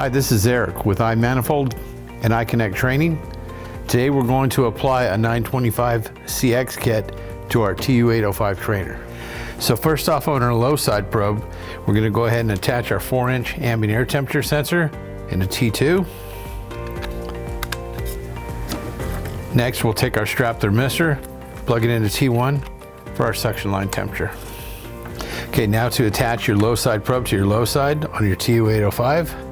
Hi, this is Eric with iManifold and iConnect training. Today we're going to apply a 925CX kit to our TU805 trainer. So first off, on our low side probe, we're going to go ahead and attach our 4-inch ambient air temperature sensor into T2. Next, we'll take our strap thermistor, plug it into T1 for our suction line temperature. Okay, now to attach your low side probe to your low side on your TU805.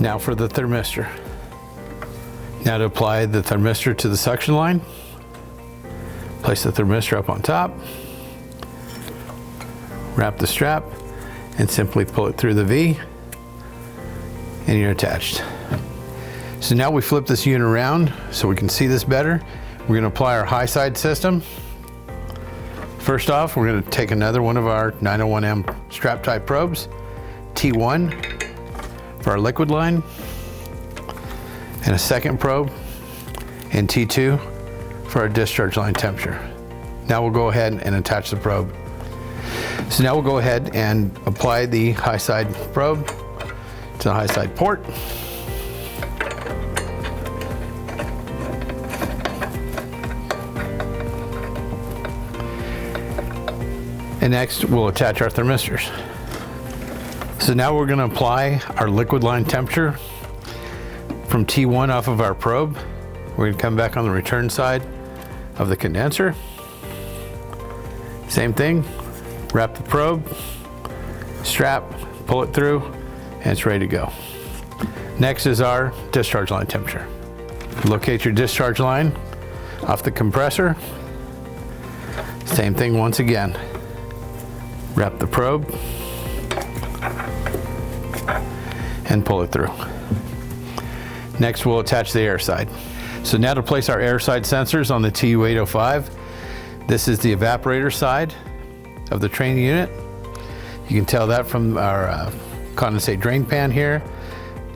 Now for the thermistor. Now to apply the thermistor to the suction line, place the thermistor up on top, wrap the strap, and simply pull it through the V, and you're attached. So now we flip this unit around so we can see this better. We're going to apply our high side system. First off, we're going to take another one of our 901M strap type probes, T1 for our liquid line, and a second probe in T2 for our discharge line temperature. Now we'll go ahead and attach the probe. So now we'll go ahead and apply the high side probe to the high side port. And next we'll attach our thermistors. So now we're going to apply our liquid line temperature from T1 off of our probe. We're going to come back on the return side of the condenser. Same thing, wrap the probe, strap, pull it through, and it's ready to go. Next is our discharge line temperature. Locate your discharge line off the compressor. Same thing once again. Wrap the probe and pull it through. Next, we'll attach the air side. So now to place our air side sensors on the TU805, this is the evaporator side of the training unit. You can tell that from our condensate drain pan here.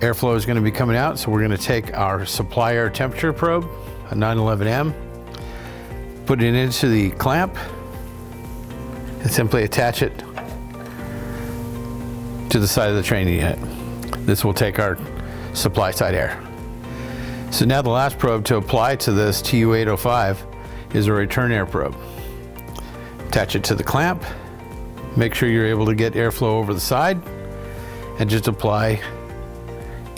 Airflow is going to be coming out, so we're going to take our supply air temperature probe, a 911M, put it into the clamp, and simply attach it to the side of the training unit. This will take our supply side air. So now the last probe to apply to this TU805 is a return air probe. Attach it to the clamp, make sure you're able to get airflow over the side, and just apply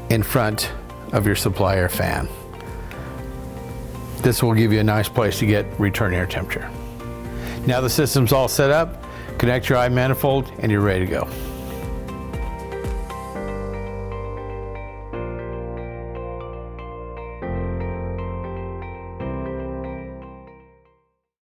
in front of your supply air fan. This will give you a nice place to get return air temperature. Now the system's all set up, connect your iManifold, and you're ready to go.